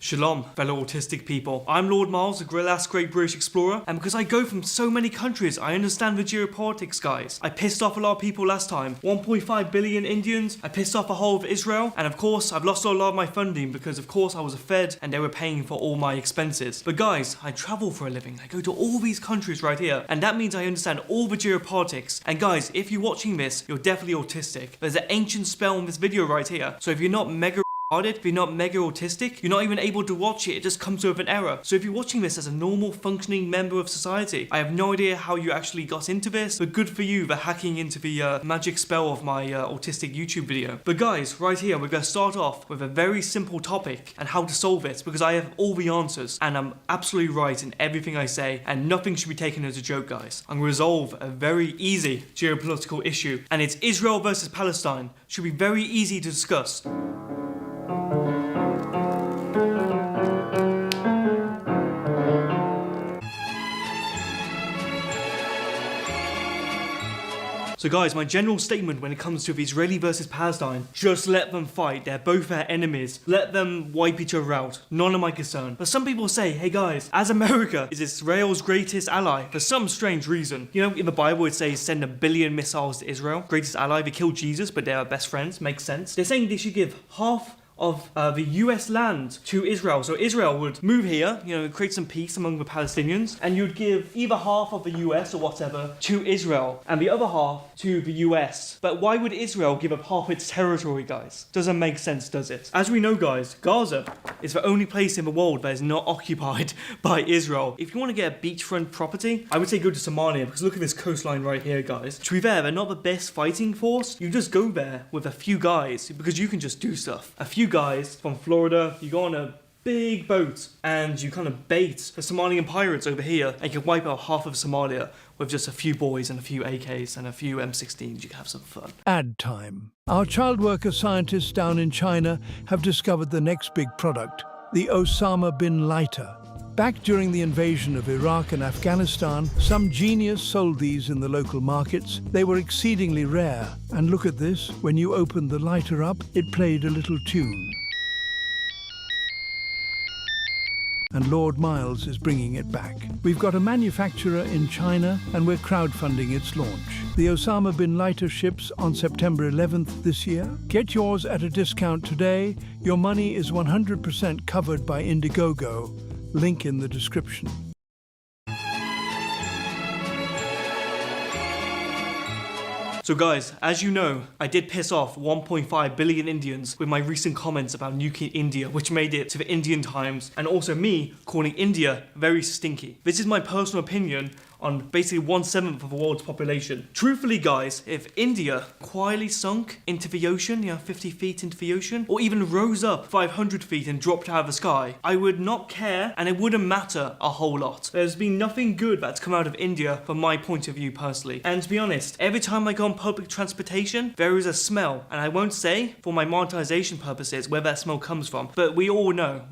Shalom, fellow autistic people. I'm Lord Miles, the last great British explorer, and because I go from so many countries, I understand the geopolitics, guys. I pissed off a lot of people last time. 1.5 billion Indians, I pissed off a whole of Israel, and of course, I've lost a lot of my funding because of course I was a Fed and they were paying for all my expenses. But guys, I travel for a living. I go to all these countries right here, and that means I understand all the geopolitics. And guys, if you're watching this, you're definitely autistic. There's an ancient spell in this video right here, so if you're not mega if you're not mega autistic, you're not even able to watch it, it just comes with an error. So if you're watching this as a normal functioning member of society, I have no idea how you actually got into this, but good for you for hacking into the magic spell of my autistic YouTube video. But guys, right here, we're going to start off with a very simple topic and how to solve it, because I have all the answers and I'm absolutely right in everything I say, and nothing should be taken as a joke, guys. I'm going to resolve a very easy geopolitical issue, and it's Israel versus Palestine. Should be very easy to discuss. So guys, my general statement when it comes to Israeli versus Palestine, just let them fight. They're both our enemies. Let them wipe each other out. None of my concern. But some people say, hey guys, as America is Israel's greatest ally for some strange reason. You know, in the Bible it says send 1 billion missiles to Israel. Greatest ally, they killed Jesus, but they're best friends. Makes sense. They're saying they should give half of the US land to Israel. So Israel would move here, you know, create some peace among the Palestinians, and you'd give either half of the US or whatever to Israel and the other half to the US. But why would Israel give up half its territory, guys? Doesn't make sense, does it? As we know, guys, Gaza is the only place in the world that is not occupied by Israel. If you want to get a beachfront property, I would say go to Somalia, because look at this coastline right here, guys. To be fair, they're not the best fighting force. You just go there with a few guys, because you can just do stuff. A few guys from Florida, you go on a big boat and you kind of bait the Somalian pirates over here, and you can wipe out half of Somalia with just a few boys and a few AKs and a few M16s. You can have some fun. Ad time. Our child worker scientists down in China have discovered the next big product, the Osama bin lighter. Back during the invasion of Iraq and Afghanistan, some genius sold these in the local markets. They were exceedingly rare. And look at this, when you opened the lighter up, it played a little tune. And Lord Miles is bringing it back. We've got a manufacturer in China and we're crowdfunding its launch. The Osama bin lighter ships on September 11th this year. Get yours at a discount today. Your money is 100% covered by Indiegogo. Link in the description. So guys, as you know, I did piss off 1.5 billion Indians with my recent comments about nuking India, which made it to the Indian Times, and also me calling India very stinky. This is my personal opinion on basically 1/7 of the world's population. Truthfully, guys, if India quietly sunk into the ocean, 50 feet into the ocean, or even rose up 500 feet and dropped out of the sky, I would not care and it wouldn't matter a whole lot. There's been nothing good that's come out of India from my point of view personally. And to be honest, every time I go on public transportation, there is a smell, and I won't say for my monetization purposes where that smell comes from, but we all know,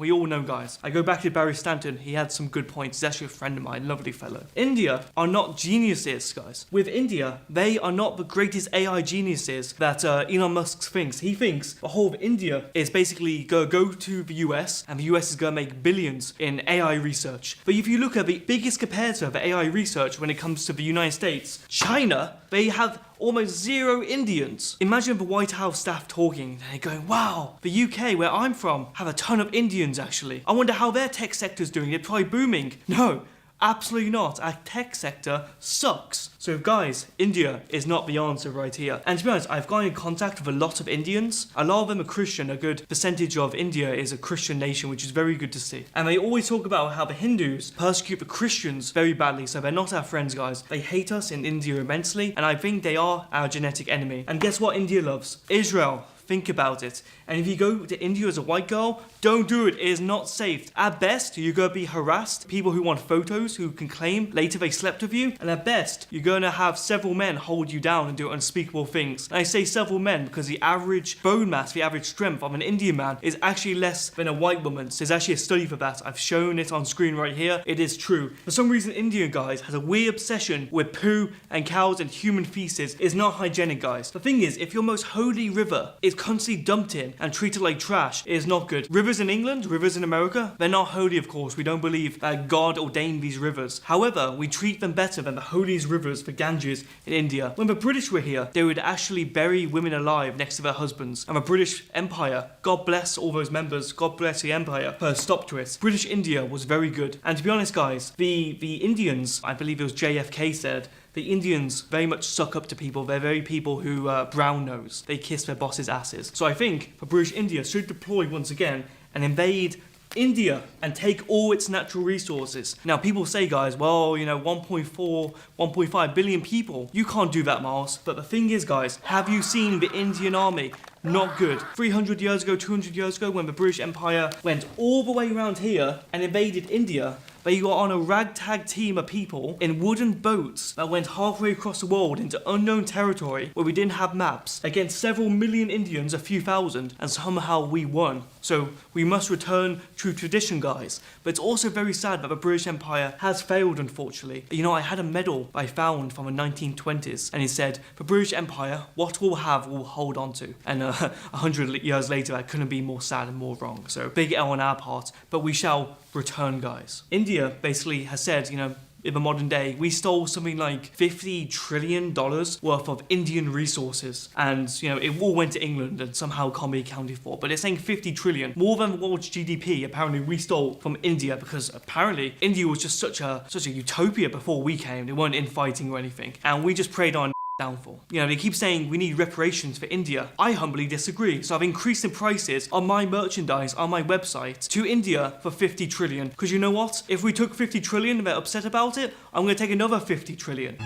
guys. I go back to Barry Stanton, he had some good points. He's actually a friend of mine, lovely fellow. India are not geniuses, guys. With India, they are not the greatest AI geniuses that Elon Musk thinks. He thinks the whole of India is basically go to the US, and the US is going to make billions in AI research. But if you look at the biggest competitor of AI research when it comes to the United States, China, they have almost 0 Indians. Imagine the White House staff talking, they're going, wow, the UK, where I'm from, have a ton of Indians actually. I wonder how their tech sector's doing, they're probably booming. No. Absolutely not. Our tech sector sucks. So guys, India is not the answer right here. And to be honest, I've gotten in contact with a lot of Indians. A lot of them are Christian. A good percentage of India is a Christian nation, which is very good to see. And they always talk about how the Hindus persecute the Christians very badly. So they're not our friends, guys. They hate us in India immensely. And I think they are our genetic enemy. And guess what India loves? Israel. Think about it. And if you go to India as a white girl, don't do it. It is not safe. At best, you're going to be harassed. People who want photos, who can claim later they slept with you. And at best, you're going to have several men hold you down and do unspeakable things. And I say several men because the average bone mass, the average strength of an Indian man is actually less than a white woman's. There's actually a study for that. I've shown it on screen right here. It is true. For some reason, Indian guys has a weird obsession with poo and cows and human feces. It's not hygienic, guys. The thing is, if your most holy river is is constantly dumped in and treated like trash is not good. Rivers in England, rivers in America, they're not holy, of course. We don't believe that God ordained these rivers. However, we treat them better than the holiest rivers, the Ganges in India. When the British were here, they would actually bury women alive next to their husbands. And the British Empire, God bless all those members, God bless the Empire, put a stop to it. British India was very good. And to be honest, guys, the Indians, I believe it was JFK said, the Indians very much suck up to people. They're very people who brown nose. They kiss their bosses' asses. So I think the British India should deploy once again and invade India and take all its natural resources. Now people say, guys, well, 1.5 billion people. You can't do that, Miles. But the thing is, guys, have you seen the Indian army? Not good. 300 years ago, 200 years ago, when the British Empire went all the way around here and invaded India, they got on a ragtag team of people in wooden boats that went halfway across the world into unknown territory where we didn't have maps against several million Indians, a few thousand, and somehow we won. So we must return to tradition, guys. But it's also very sad that the British Empire has failed, unfortunately. I had a medal I found from the 1920s, and it said, the British Empire, what we'll have, we'll hold on to. And 100 years later, I couldn't be more sad and more wrong. So big L on our part, but we shall return, guys. India basically has said, in the modern day, we stole something like $50 trillion worth of Indian resources. And, it all went to England and somehow can't be accounted for. But it's saying 50 trillion, more than the world's GDP, apparently we stole from India, because apparently India was just such a utopia before we came. They weren't infighting or anything. And we just preyed on downfall. They keep saying we need reparations for India. I humbly disagree. So I've increased the prices on my merchandise on my website to India for 50 trillion. Because you know what? If we took 50 trillion and they're upset about it, I'm going to take another 50 trillion.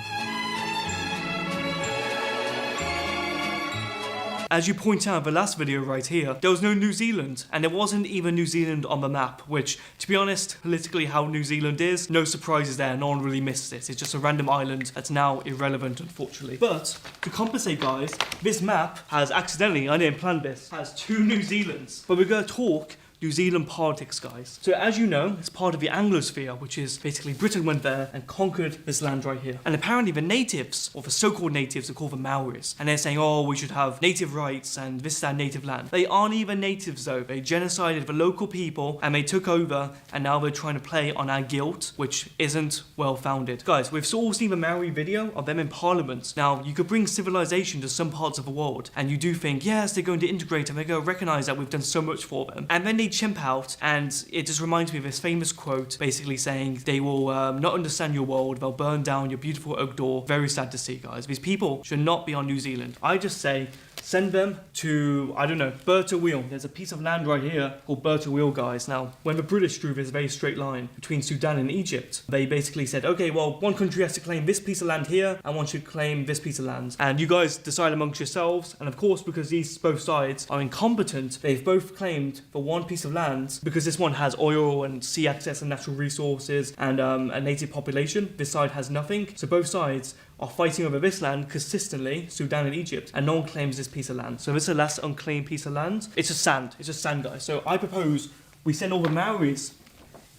As you point out in the last video right here, there was no New Zealand, and there wasn't even New Zealand on the map, which, to be honest, politically how New Zealand is, no surprises there, no one really missed it. It's just a random island that's now irrelevant, unfortunately. But, to compensate, guys, this map has accidentally, I didn't plan this, has 2 New Zealands. But we're going to talk New Zealand politics, guys. So as you know, it's part of the Anglosphere, which is basically Britain went there and conquered this land right here. And apparently the natives, or the so-called natives, are called the Maoris. And they're saying, oh, we should have native rights and this is our native land. They aren't even natives though. They genocided the local people and they took over, and now they're trying to play on our guilt, which isn't well-founded. Guys, we've all seen the Maori video of them in Parliament. Now, you could bring civilization to some parts of the world, and you do think, yes, they're going to integrate and they're going to recognize that we've done so much for them. And then they chimp out, and it just reminds me of this famous quote basically saying they will not understand your world, they'll burn down your beautiful oak door. Very sad to see, guys. These people should not be on New Zealand. I just say send them to, I don't know, Berta Wheel. There's a piece of land right here called Berta Wheel, guys. Now, when the British drew this very straight line between Sudan and Egypt, they basically said, okay, well, one country has to claim this piece of land here, and one should claim this piece of land. And you guys decide amongst yourselves. And of course, because these both sides are incompetent, they've both claimed for one piece of land, because this one has oil and sea access and natural resources and a native population. This side has nothing. So both sides are fighting over this land consistently, Sudan and Egypt, and no one claims this piece of land. So this is the last unclaimed piece of land. It's just sand. It's just sand, guys. So I propose we send all the Maoris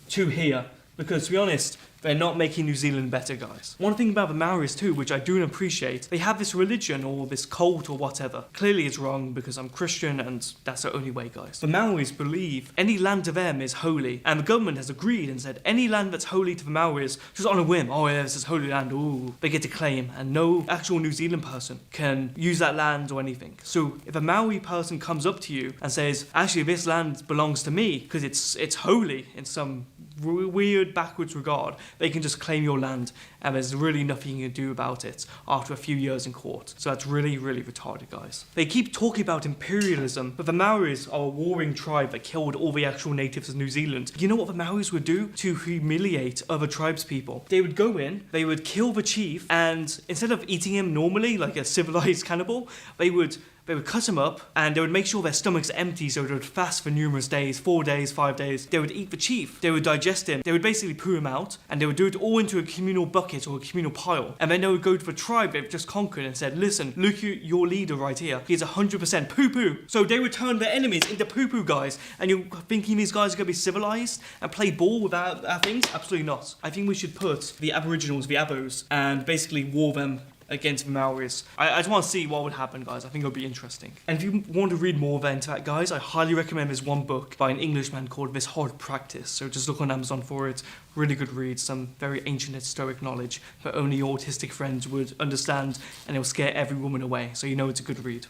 to here, because to be honest, they're not making New Zealand better, guys. One thing about the Maoris too, which I do appreciate, they have this religion or this cult or whatever. Clearly it's wrong because I'm Christian and that's the only way, guys. The Maoris believe any land to them is holy, and the government has agreed and said any land that's holy to the Maoris, just on a whim, oh yeah, this is holy land, ooh, they get to claim, and no actual New Zealand person can use that land or anything. So if a Maori person comes up to you and says, actually this land belongs to me because it's holy in some weird backwards regard, they can just claim your land and there's really nothing you can do about it after a few years in court. So that's really, really retarded, guys. They keep talking about imperialism, but the Maoris are a warring tribe that killed all the actual natives of New Zealand. You know what the Maoris would do to humiliate other tribes people? They would go in, they would kill the chief, and instead of eating him normally like a civilized cannibal, they would cut him up and they would make sure their stomachs are empty, so they would fast for numerous days, 4 days, 5 days. They would eat the chief, they would digest him, they would basically poo him out, and they would do it all into a communal bucket or a communal pile. And then they would go to the tribe they've just conquered and said, listen, look at your leader right here. He's 100% poo-poo. So they would turn their enemies into poo-poo guys. And you're thinking these guys are going to be civilized and play ball with our things? Absolutely not. I think we should put the Aboriginals, the Abos, and basically war them against the Maoris. I just want to see what would happen, guys. I think it'll be interesting. And if you want to read more into that, guys, I highly recommend this one book by an Englishman called This Hard Practice. So just look on Amazon for it. Really good read, some very ancient historic knowledge that only your autistic friends would understand, and it will scare every woman away. So you know it's a good read.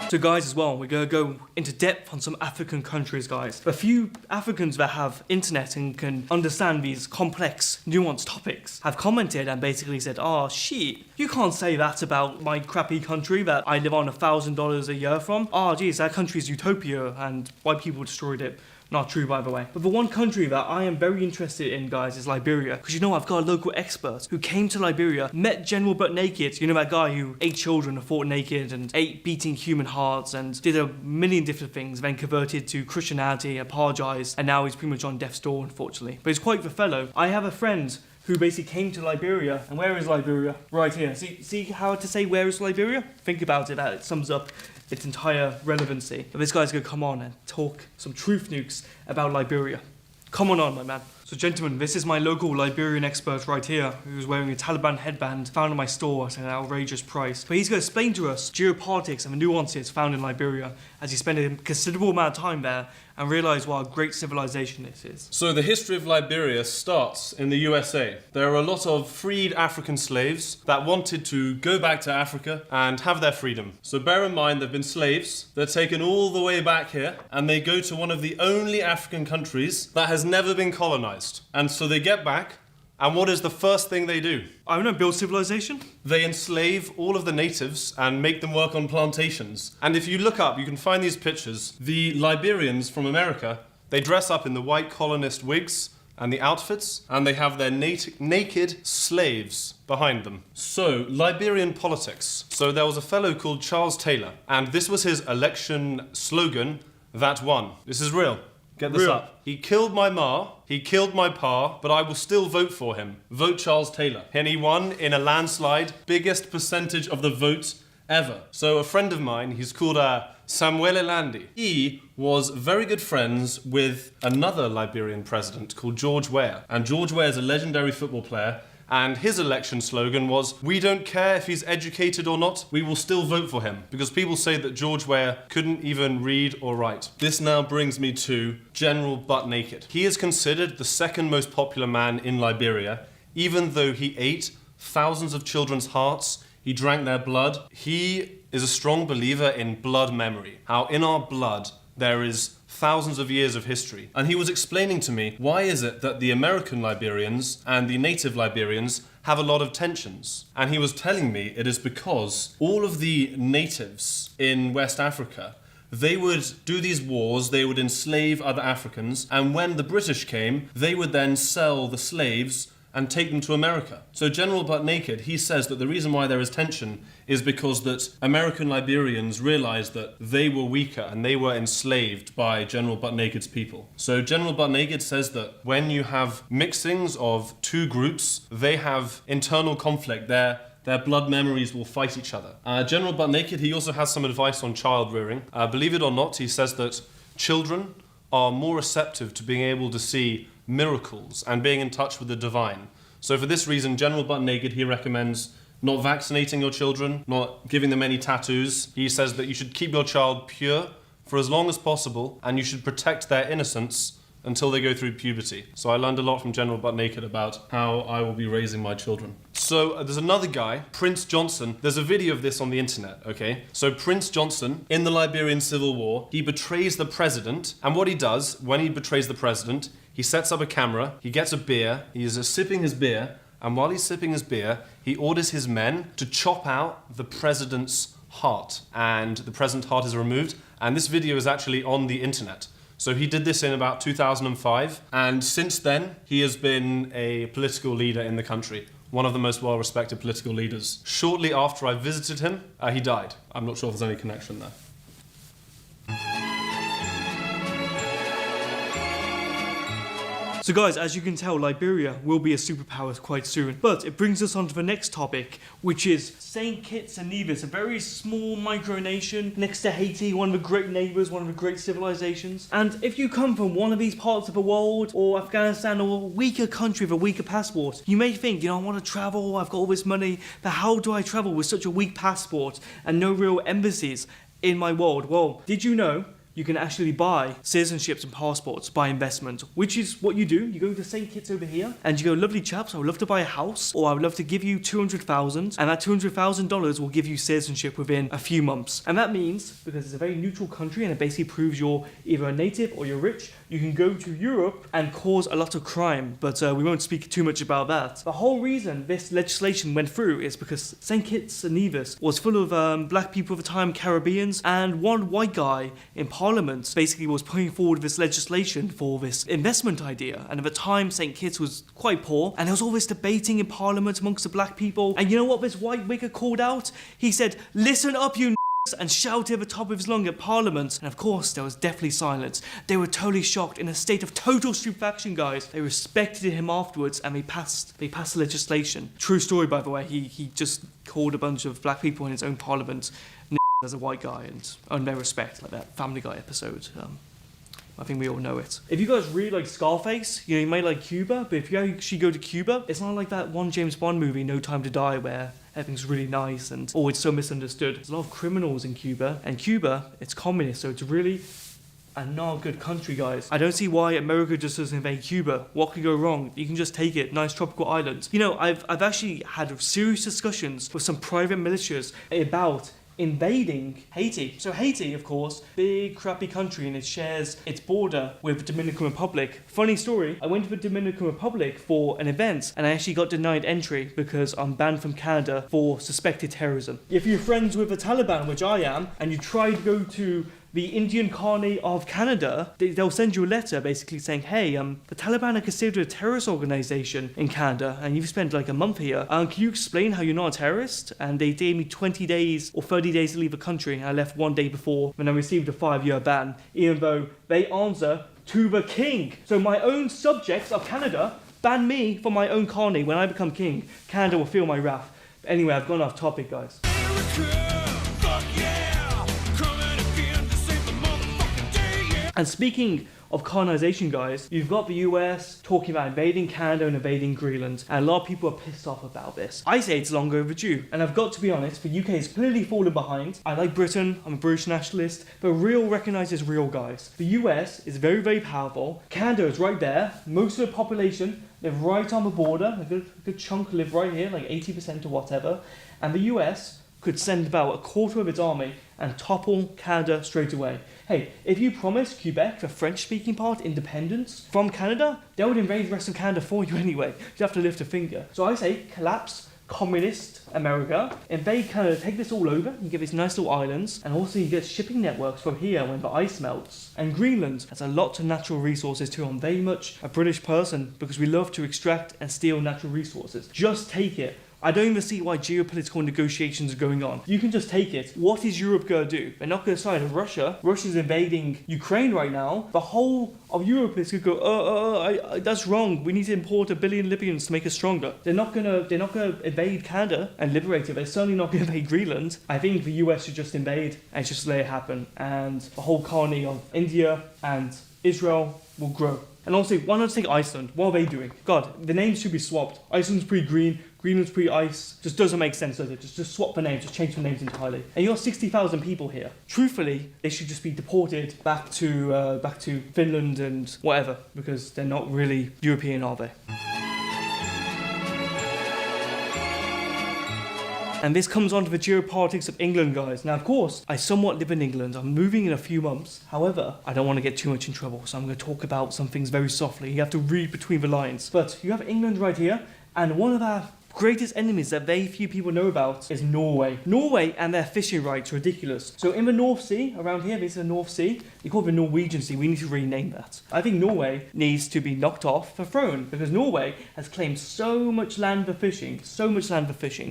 So guys, as well, we're going to go into depth on some African countries, guys. A few Africans that have internet and can understand these complex, nuanced topics have commented and basically said, oh shit, you can't say that about my crappy country that I live on $1,000 a year from. Oh geez, that country's utopia and white people destroyed it. Not true, by the way. But the one country that I am very interested in, guys, is Liberia. Because you know, I've got a local expert who came to Liberia, met General Butt Naked. You know that guy who ate children and fought naked and ate beating human hearts and did a million different things, then converted to Christianity, apologized, and now he's pretty much on death's door, unfortunately. But he's quite the fellow. I have a friend who basically came to Liberia. And where is Liberia? Right here. See how to say where is Liberia? Think about it, that it sums up its entire relevancy. But this guy's gonna come on and talk some truth nukes about Liberia. Come on, my man. So gentlemen, this is my local Liberian expert right here, who's wearing a Taliban headband found in my store at an outrageous price. But he's going to explain to us geopolitics and the nuances found in Liberia as he spent a considerable amount of time there and realised what a great civilization this is. So the history of Liberia starts in the USA. There are a lot of freed African slaves that wanted to go back to Africa and have their freedom. So bear in mind, they've been slaves. They're taken all the way back here and they go to one of the only African countries that has never been colonized. And so they get back, and what is the first thing they do? I don't know, build civilization? They enslave all of the natives and make them work on plantations. And if you look up, you can find these pictures. The Liberians from America, they dress up in the white colonist wigs and the outfits, and they have their naked slaves behind them. So, Liberian politics. So there was a fellow called Charles Taylor, and this was his election slogan that won. This is real. Get this up. He killed my ma, he killed my pa, but I will still vote for him. Vote Charles Taylor. And he won in a landslide, biggest percentage of the vote ever. So a friend of mine, he's called Samuel Elandi. He was very good friends with another Liberian president called George Weah. And George Weah is a legendary football player. And his election slogan was, we don't care if he's educated or not, we will still vote for him. Because people say that George Weah couldn't even read or write. This now brings me to General Butt Naked. He is considered the second most popular man in Liberia, even though he ate thousands of children's hearts, he drank their blood. He is a strong believer in blood memory, how in our blood there is thousands of years of history. And he was explaining to me, why is it that the American Liberians and the native Liberians have a lot of tensions? And he was telling me it is because all of the natives in West Africa, they would do these wars, they would enslave other Africans, and when the British came, they would then sell the slaves and take them to America. So General Butt Naked, he says that the reason why there is tension is because that American Liberians realized that they were weaker and they were enslaved by General Butt Naked's people. So General Butt Naked says that when you have mixings of two groups, they have internal conflict. Their blood memories will fight each other. General Butt Naked, he also has some advice on child rearing. Believe it or not, he says that children are more receptive to being able to see miracles and being in touch with the divine. So for this reason, General Butt Naked, he recommends not vaccinating your children, not giving them any tattoos. He says that you should keep your child pure for as long as possible, and you should protect their innocence until they go through puberty. So I learned a lot from General Butt Naked about how I will be raising my children. So there's another guy, Prince Johnson. There's a video of this on the internet, okay? So Prince Johnson, in the Liberian Civil War, he betrays the president. And what he does, when he betrays the president, he sets up a camera, he gets a beer, he is sipping his beer, and while he's sipping his beer, he orders his men to chop out the president's heart. And the president's heart is removed, and this video is actually on the internet. So he did this in about 2005, and since then, he has been a political leader in the country. One of the most well-respected political leaders. Shortly after I visited him, he died. I'm not sure if there's any connection there. So guys, as you can tell, Liberia will be a superpower quite soon. But it brings us on to the next topic, which is St. Kitts and Nevis, a very small micronation next to Haiti, one of the great neighbours, one of the great civilizations. And if you come from one of these parts of the world, or Afghanistan, or a weaker country with a weaker passport, you may think, I want to travel, I've got all this money, but how do I travel with such a weak passport and no real embassies in my world? Well, did you know you can actually buy citizenships and passports by investment, which is what you do. You go to St. Kitts over here and you go, lovely chaps, I would love to buy a house, or I would love to give you $200,000, and that $200,000 will give you citizenship within a few months. And that means, because it's a very neutral country and it basically proves you're either a native or you're rich, you can go to Europe and cause a lot of crime. But we won't speak too much about that. The whole reason this legislation went through is because St. Kitts and Nevis was full of black people at the time, Caribbeans, and one white guy in Parliament basically was putting forward this legislation for this investment idea. And at the time, St. Kitts was quite poor, and there was all this debating in Parliament amongst the black people. And you know what this white wigger called out? He said, "Listen up, you and shouted at the top of his lung at Parliament." And of course, there was deathly silence. They were totally shocked, in a state of total stupefaction, guys. They respected him afterwards, and they passed the legislation. True story, by the way. He just called a bunch of black people in his own Parliament as a white guy and earned their respect, like that Family Guy episode. I think we all know it. If you guys really like Scarface, you might like Cuba, but if you actually go to Cuba, it's not like that one James Bond movie, No Time to Die, where everything's really nice and it's so misunderstood. There's a lot of criminals in Cuba, and Cuba, it's communist, so it's really a not good country, guys. I don't see why America just doesn't invade Cuba. What could go wrong? You can just take it. Nice tropical island. I've actually had serious discussions with some private militias about invading Haiti. So Haiti, of course, big crappy country, and it shares its border with the Dominican Republic. Funny story, I went to the Dominican Republic for an event and I actually got denied entry because I'm banned from Canada for suspected terrorism. If you're friends with the Taliban, which I am, and you try to go to the Indian colony of Canada, they'll send you a letter basically saying, hey, the Taliban are considered a terrorist organization in Canada, and you've spent like a month here. Can you explain how you're not a terrorist? And they gave me 20 days or 30 days to leave the country. I left one day before when I received a 5-year ban, even though they answer to the king. So my own subjects of Canada ban me from my own colony. When I become king, Canada will feel my wrath. But anyway, I've gone off topic, guys. And speaking of colonization, guys, you've got the US talking about invading Canada and invading Greenland, and a lot of people are pissed off about this. I say it's long overdue, and I've got to be honest, the UK is clearly falling behind. I like Britain, I'm a British nationalist, but real recognises real, guys. The US is very, very powerful. Canada is right there. Most of the population live right on the border. A good chunk live right here, like 80% or whatever. And the US could send about a quarter of its army and topple Canada straight away. Hey, if you promise Quebec, the French-speaking part, independence from Canada, they would invade the rest of Canada for you anyway. You have to lift a finger. So I say, collapse communist America, invade Canada, take this all over, and give these nice little islands, and also you get shipping networks from here when the ice melts. And Greenland has a lot of natural resources too. I'm very much a British person because we love to extract and steal natural resources. Just take it. I don't even see why geopolitical negotiations are going on. You can just take it. What is Europe going to do? They're not going to side with Russia. Russia's invading Ukraine right now. The whole of Europe is going to go, that's wrong. We need to import 1 billion Libyans to make us stronger. They're not going to invade Canada and liberate it. They're certainly not going to invade Greenland. I think the US should just invade and just let it happen. And the whole colony of India and Israel will grow. And also, why not take Iceland? What are they doing? God, the names should be swapped. Iceland's pretty green, Greenland's pretty ice. Just doesn't make sense, does it? Just swap the names, just change the names entirely. And you're 60,000 people here. Truthfully, they should just be deported back to Finland and whatever, because they're not really European, are they? And this comes on to the geopolitics of England, guys. Now, of course, I somewhat live in England. I'm moving in a few months. However, I don't want to get too much in trouble, so I'm going to talk about some things very softly. You have to read between the lines. But you have England right here, and one of our greatest enemies that very few people know about is Norway. Norway and their fishing rights are ridiculous. So in the North Sea, around here, this is the North Sea. You call it the Norwegian Sea. We need to rename that. I think Norway needs to be knocked off the throne because Norway has claimed so much land for fishing,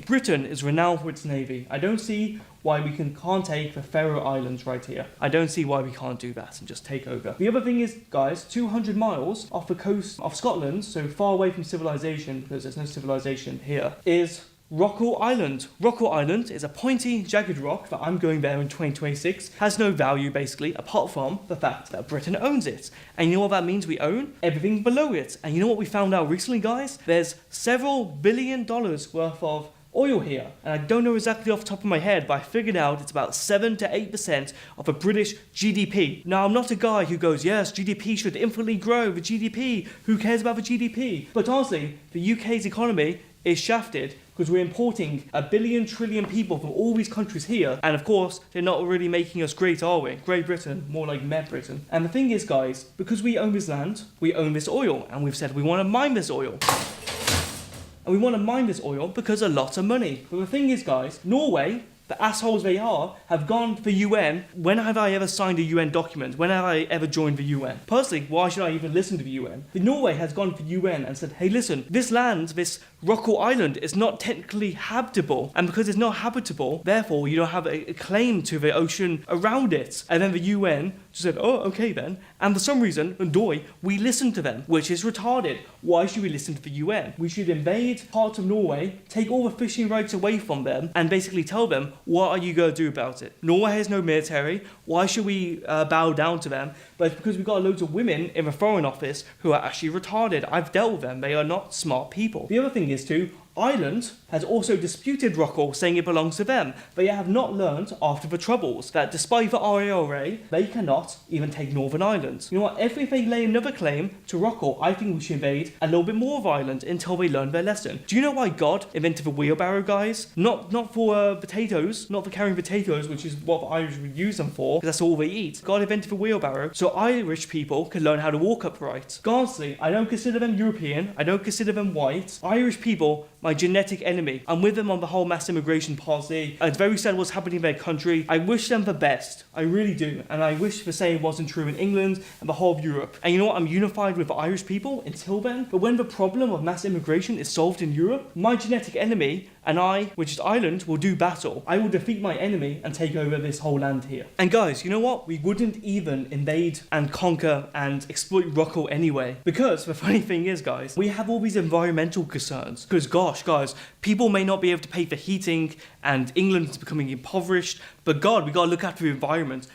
Britain is renowned for its navy. I don't see why we can't take the Faroe Islands right here. I don't see why we can't do that and just take over. The other thing is, guys, 200 miles off the coast of Scotland, so far away from civilization, because there's no civilization here, is Rockall Island. Rockall Island is a pointy, jagged rock that I'm going there in 2026. Has no value, basically, apart from the fact that Britain owns it. And you know what that means we own? Everything below it. And you know what we found out recently, guys? There's several $billion worth of oil here. And I don't know exactly off the top of my head, but I figured out it's about 7 to 8% of a British GDP. Now, I'm not a guy who goes, yes, GDP should infinitely grow, the GDP, who cares about the GDP? But honestly, the UK's economy is shafted because we're importing a billion trillion people from all these countries here, and of course they're not really making us great, are we? Great Britain, more like Met Britain. And the thing is, guys, because we own this land, we own this oil, and we've said we want to mine this oil. And we want to mine this oil because a lot of money. But the thing is, guys, Norway, the assholes they are, have gone to the UN. When have I ever signed a UN document? When have I ever joined the UN? Personally, why should I even listen to the UN? The Norway has gone to the UN and said, hey, listen, this land, this Rockall Island, is not technically habitable. And because it's not habitable, therefore you don't have a claim to the ocean around it. And then the UN just said, oh, okay then. And for some reason, in Norway, we listen to them, which is retarded. Why should we listen to the UN? We should invade parts of Norway, take all the fishing rights away from them, and basically tell them, what are you going to do about it? Norway has no military. Why should we bow down to them? But it's because we've got loads of women in the Foreign Office who are actually retarded. I've dealt with them. They are not smart people. The other thing is too, Ireland has also disputed Rockall, saying it belongs to them. They have not learned after the Troubles that despite the IRA, they cannot even take Northern Ireland. You know what? If they lay another claim to Rockall, I think we should invade a little bit more of Ireland until they learn their lesson. Do you know why God invented the wheelbarrow, guys? Not for potatoes, not for carrying potatoes, which is what the Irish would use them for, because that's all they eat. God invented the wheelbarrow so Irish people can learn how to walk upright. Honestly, I don't consider them European. I don't consider them white. Irish people, my genetic enemy. I'm with them on the whole mass immigration policy. It's very sad what's happening in their country. I wish them the best. I really do. And I wish the same wasn't true in England and the whole of Europe. And you know what? I'm unified with the Irish people until then. But when the problem of mass immigration is solved in Europe, my genetic enemy and I, which is Ireland, will do battle. I will defeat my enemy and take over this whole land here. And guys, you know what? We wouldn't even invade and conquer and exploit Rockall anyway. Because the funny thing is, guys, we have all these environmental concerns. Because gosh, guys, people may not be able to pay for heating and England is becoming impoverished. But God, we gotta look after the environment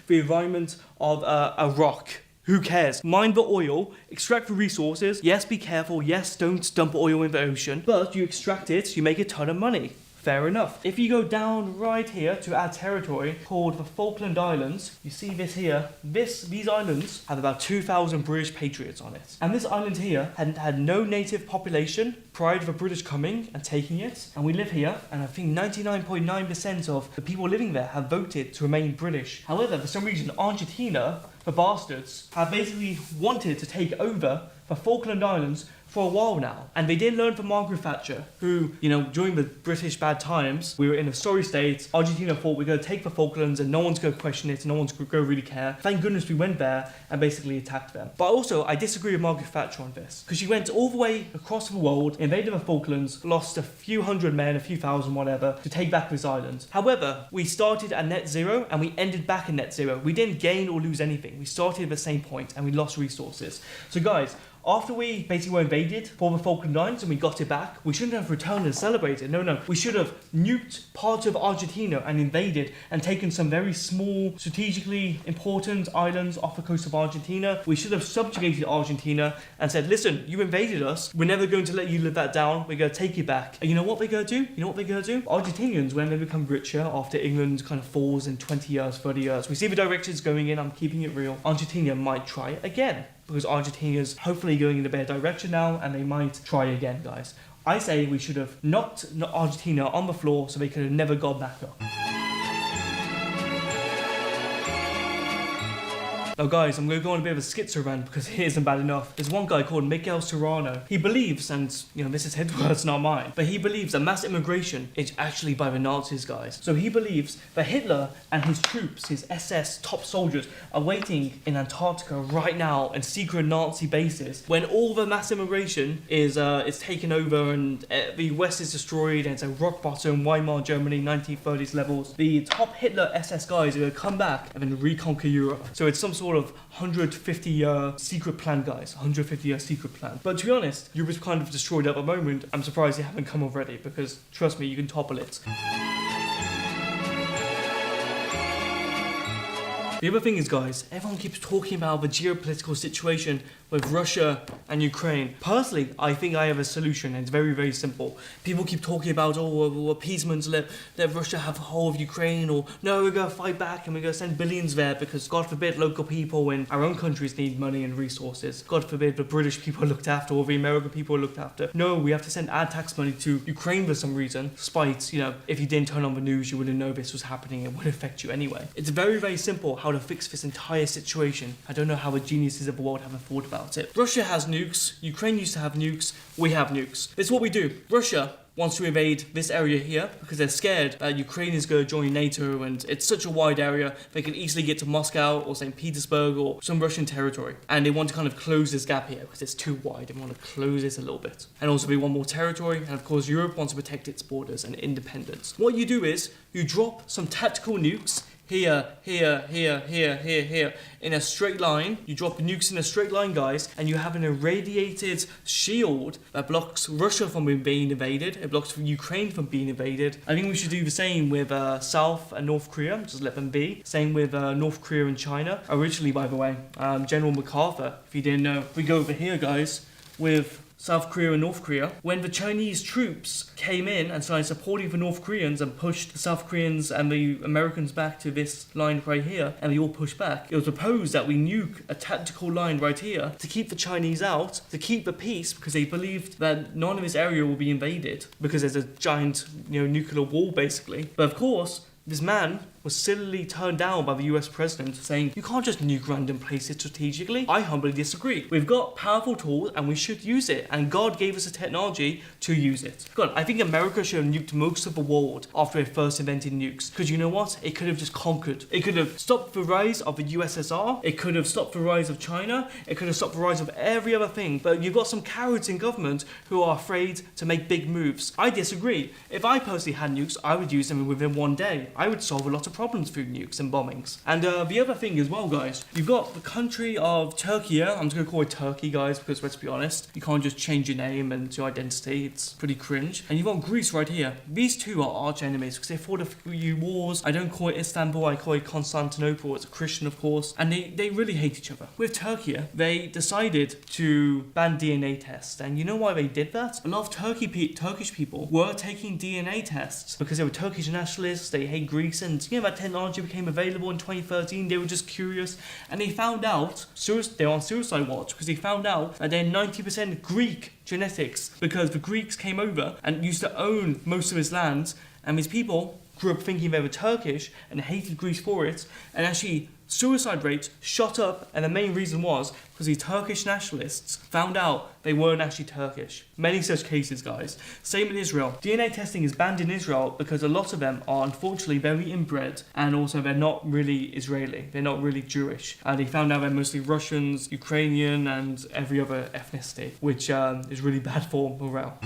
of a rock. Who cares? Mine the oil, extract the resources. Yes, be careful. Yes, don't dump oil in the ocean. But you extract it, you make a ton of money. Fair enough. If you go down right here to our territory called the Falkland Islands, you see this here. These islands have about 2,000 British patriots on it. And this island here had no native population prior to the British coming and taking it. And we live here, and I think 99.9% of the people living there have voted to remain British. However, for some reason, Argentina, the bastards, have basically wanted to take over the Falkland Islands for a while now. And they did learn from Margaret Thatcher, who, you know, during the British bad times, we were in a sorry state. Argentina thought we're going to take the Falklands and no one's going to question it, no one's going to really care. Thank goodness we went there and basically attacked them. But also, I disagree with Margaret Thatcher on this, because she went all the way across the world, invaded the Falklands, lost a few hundred men, a few thousand, whatever, to take back this island. However, we started at net zero and we ended back at net zero. We didn't gain or lose anything. We started at the same point and we lost resources. So guys, after we basically were invaded for the Falkland Islands and we got it back, we shouldn't have returned and celebrated. No. We should have nuked parts of Argentina and invaded and taken some very small, strategically important islands off the coast of Argentina. We should have subjugated Argentina and said, listen, you invaded us. We're never going to let you live that down. We're going to take you back. And you know what they're going to do? Argentinians, when they become richer after England kind of falls in 20 years, 30 years, we see the directions going in, I'm keeping it real. Argentina might try it again, because Argentina's hopefully going in a better direction now and they might try again, guys. I say we should have knocked Argentina on the floor so they could have never gone back up. Now guys, I'm going to go on a bit of a schizo rant because it isn't bad enough. There's one guy called Miguel Serrano. He believes, and this is his words, not mine, but he believes that mass immigration is actually by the Nazis, guys. So he believes that Hitler and his troops, his SS top soldiers, are waiting in Antarctica right now in secret Nazi bases when all the mass immigration is taken over and the West is destroyed and it's a rock bottom Weimar Germany 1930s levels. The top Hitler SS guys are going to come back and then reconquer Europe. So it's some sort of 150-year secret plan, guys. 150-year secret plan. But to be honest, Europe is kind of destroyed at the moment. I'm surprised they haven't come already because, trust me, you can topple it. The other thing is, guys, everyone keeps talking about the geopolitical situation with Russia and Ukraine. Personally, I think I have a solution, and it's very, very simple. People keep talking about, appeasement, let Russia have the whole of Ukraine, or no, we're going to fight back and we're going to send billions there because, God forbid, local people in our own countries need money and resources. God forbid, the British people are looked after or the American people are looked after. No, we have to send our tax money to Ukraine for some reason, despite, if you didn't turn on the news, you wouldn't know this was happening. It would affect you anyway. It's very, very simple how to fix this entire situation. I don't know how the geniuses of the world haven't thought about it. Russia has nukes, Ukraine used to have nukes, we have nukes. This is what we do. Russia wants to invade this area here because they're scared that Ukraine is going to join NATO and it's such a wide area they can easily get to Moscow or St. Petersburg or some Russian territory, and they want to kind of close this gap here because it's too wide. They want to close this a little bit, and also they want more territory, and of course Europe wants to protect its borders and independence. What you do is you drop some tactical nukes here, in a straight line. You drop the nukes in a straight line, guys, and you have an irradiated shield that blocks Russia from being invaded. It blocks Ukraine from being invaded. I think we should do the same with South and North Korea. Just let them be. Same with North Korea and China. Originally, by the way, General MacArthur, if you didn't know, we go over here, guys, with South Korea and North Korea. When the Chinese troops came in and started supporting the North Koreans and pushed the South Koreans and the Americans back to this line right here, and they all pushed back, it was proposed that we nuke a tactical line right here to keep the Chinese out, to keep the peace, because they believed that none of this area will be invaded because there's a giant, nuclear wall basically. But of course, this man was sillily turned down by the US president, saying, you can't just nuke random places strategically. I humbly disagree. We've got powerful tools and we should use it, and God gave us the technology to use it. God, I think America should have nuked most of the world after it first invented nukes, because you know what? It could have just conquered. It could have stopped the rise of the USSR, it could have stopped the rise of China, it could have stopped the rise of every other thing, but you've got some cowards in government who are afraid to make big moves. I disagree. If I personally had nukes, I would use them within one day. I would solve a lot of problems through nukes and bombings. And the other thing as well, guys, you've got the country of Turkey here. I'm just going to call it Turkey, guys, because let's be honest, you can't just change your name and your identity. It's pretty cringe. And you've got Greece right here. These two are arch enemies because they fought a few wars. I don't call it Istanbul, I call it Constantinople. It's a Christian, of course, and they really hate each other. With Turkey, they decided to ban DNA tests, and you know why they did that? A lot of Turkish people were taking DNA tests because they were Turkish nationalists. They hate Greece, and that technology became available in 2013. They were just curious, and they found out, they were on suicide watch because they found out that they're 90% Greek genetics, because the Greeks came over and used to own most of his lands, and these people grew up thinking they were Turkish and hated Greece for it, and actually suicide rates shot up, and the main reason was because these Turkish nationalists found out they weren't actually Turkish. Many such cases, guys. Same in Israel. DNA testing is banned in Israel because a lot of them are unfortunately very inbred, and also they're not really Israeli. They're not really Jewish. They found out they're mostly Russians, Ukrainian, and every other ethnicity, which is really bad for morale.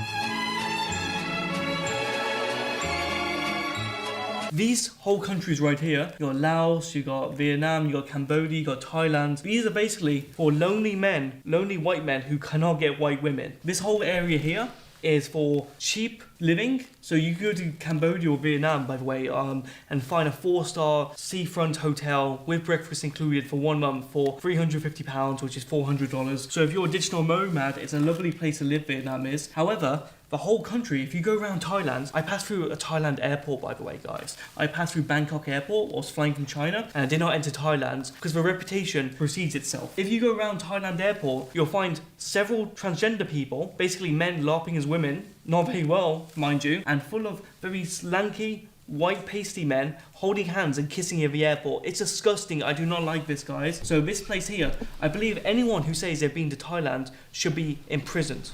These whole countries right here, you got Laos, you got Vietnam, you got Cambodia, you got Thailand. These are basically for lonely men, lonely white men who cannot get white women. This whole area here is for cheap living. So you go to Cambodia or Vietnam, by the way, and find a 4-star seafront hotel with breakfast included for 1 month for £350, which is $400. So if you're a digital nomad, it's a lovely place to live, Vietnam is. However, the whole country, if you go around Thailand, I passed through a Thailand airport, by the way, guys. I passed through Bangkok airport, I was flying from China, and I did not enter Thailand because the reputation precedes itself. If you go around Thailand airport, you'll find several transgender people, basically men LARPing as women, not very well, mind you, and full of very lanky, white pasty men holding hands and kissing in the airport. It's disgusting. I do not like this, guys. So this place here, I believe anyone who says they've been to Thailand should be imprisoned.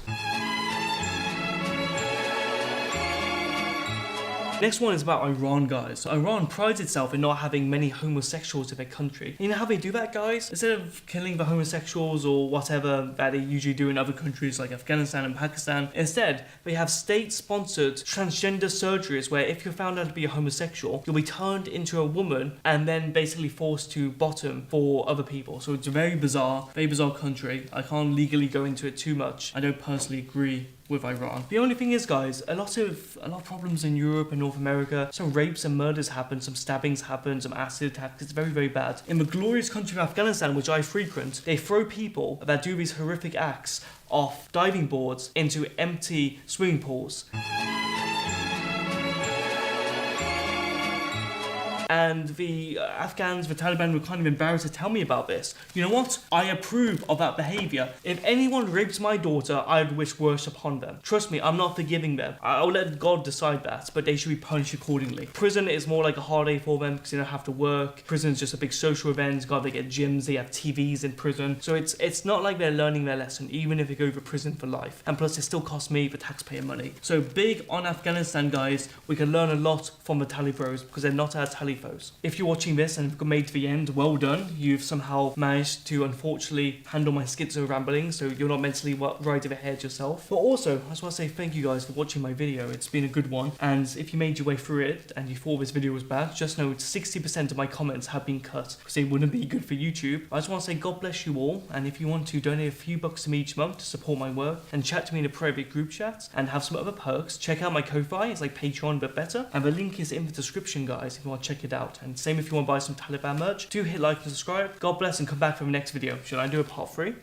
Next one is about Iran, guys. So Iran prides itself in not having many homosexuals in their country. You know how they do that, guys? Instead of killing the homosexuals or whatever that they usually do in other countries like Afghanistan and Pakistan, instead they have state-sponsored transgender surgeries where if you're found out to be a homosexual, you'll be turned into a woman and then basically forced to bottom for other people. So it's a very bizarre country. I can't legally go into it too much. I don't personally agree with Iran. The only thing is, guys, a lot of problems in Europe and North America. Some rapes and murders happen, some stabbings happen, some acid attacks. It's very, very bad. In the glorious country of Afghanistan, which I frequent, they throw people that do these horrific acts off diving boards into empty swimming pools. And the Afghans, the Taliban were kind of embarrassed to tell me about this. You know what? I approve of that behavior. If anyone rapes my daughter, I would wish worse upon them. Trust me, I'm not forgiving them. I'll let God decide that, but they should be punished accordingly. Prison is more like a holiday for them because they don't have to work. Prison is just a big social event. God, they get gyms, they have TVs in prison. So it's not like they're learning their lesson, even if they go to prison for life. And plus, it still costs me the taxpayer money. So big on Afghanistan, guys. We can learn a lot from the Talibros because they're not our Talibos. If you're watching this and have made it to the end, well done. You've somehow managed to unfortunately handle my schizo ramblings, so you're not mentally right of the head yourself. But also, I just want to say thank you guys for watching my video. It's been a good one, and if you made your way through it and you thought this video was bad, just know 60% of my comments have been cut because they wouldn't be good for YouTube. I just want to say God bless you all, and if you want to donate a few bucks to me each month to support my work and chat to me in a private group chat and have some other perks, check out my Ko-Fi. It's like Patreon but better, and the link is in the description, guys, if you want to check it out. And same if you want to buy some Taliban merch. Do hit like and subscribe. God bless, and come back for the next video. Should I do a part 3?